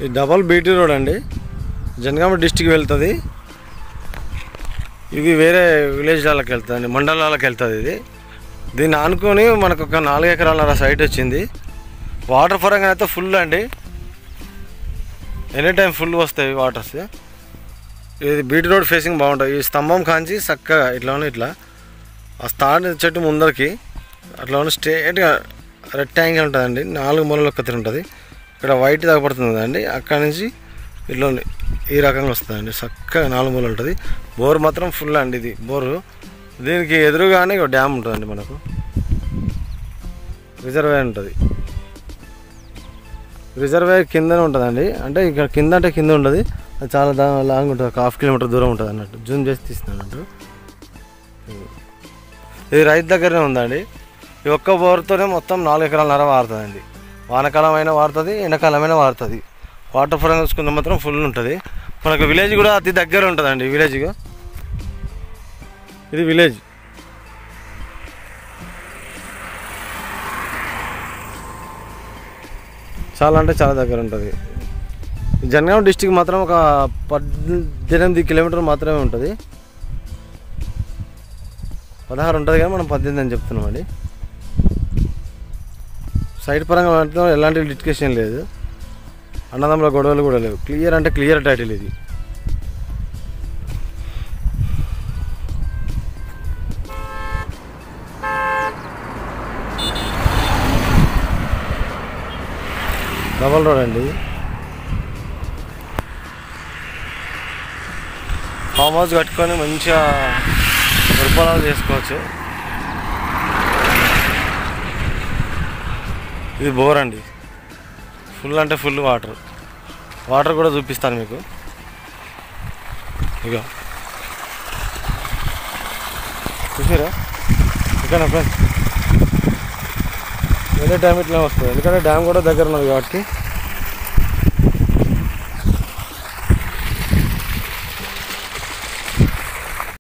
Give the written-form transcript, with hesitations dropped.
ఇది double BT road అండి, Janagama district వెళ్తుంది. ఇది వేరే విలేజ్లకి వెళ్తుంది అండి, మండలాలకు వెళ్తుంది. దీన్ని ఆనుకొని మనకు ఒక 4 ఎకరాల సైట్ వచ్చింది. వాటర్ పరంగా అయితే ఫుల్ అండి, ఎనీ టైం ఫుల్ వస్తాయి వాటర్స్. ఇది బీటీ రోడ్ ఫేసింగ్ బాగుంటుంది. ఈ స్తంభం కాంచి చక్కగా ఇట్లా ఆ స్థాన్ చెట్టు ముందరికి అట్లా స్ట్రేట్గా రెక్టాంగిల్ ఉంటుందండి, 4 మూలలు ఒక్కతి ఉంటుంది. ఇక్కడ వైట్ తగ్గబడుతుంది అండి, అక్కడ నుంచి ఇట్లా ఈ రకంగా వస్తుందండి, చక్కగా 4 మూలలు ఉంటుంది. బోర్ మాత్రం ఫుల్ అండి. ఇది బోరు, దీనికి ఎదురుగానే ఒక డ్యామ్ ఉంటుందండి, మనకు రిజర్వాయర్ ఉంటుంది. రిజర్వాయర్ కిందనే ఉంటుందండి, అంటే ఇక్కడ కింద అంటే కింద ఉంటుంది, అది చాలా లాంగ్ ఉంటుంది, 1/2 కిలోమీటర్ దూరం ఉంటుంది అన్నట్టు. జూమ్ చేసి తీస్తాను అన్నట్టు. ఇది రైతు దగ్గరనే ఉందండి. ఈ ఒక్క బోర్తోనే మొత్తం 4 ఎకరాలన్నర వారుతుందండి. వానకాలం అయినా వారుతుంది, ఎండాకాలమైనా వారుతుంది. వాటర్ పరంగా చూసుకుంటే మాత్రం ఫుల్ ఉంటుంది. మనకు విలేజ్ కూడా అతి దగ్గర ఉంటుందండి. విలేజ్గా ఇది విలేజ్, చాలా అంటే చాలా దగ్గర ఉంటుంది. జనగామ డిస్టిక్ మాత్రం ఒక 18 కిలోమీటర్లు మాత్రమే ఉంటుంది. 16 ఉంటుంది కానీ మనం 18 అని చెప్తున్నామండి. సైట్ పరంగా మాత్రం ఎలాంటి లిటికేషన్ లేదు, అన్నదమ్ముల గొడవలు కూడా లేవు. క్లియర్ అంటే క్లియర్ టైటిల్ ఇది. డబల్ రోడ్ అండి. ఫామ్ హౌస్ కట్టుకొని మంచిగా వృపాలాలు చేసుకోవచ్చు. ఇది బోర్ అండి, ఫుల్ అంటే ఫుల్ వాటర్ కూడా చూపిస్తాను మీకు. ఇక చూసారా ఇక్కడ ఫ్రెండ్స్, వేరే టైం ఇట్లా వస్తుంది, ఎందుకంటే డ్యామ్ కూడా దగ్గర ఉన్నది కాబట్టి.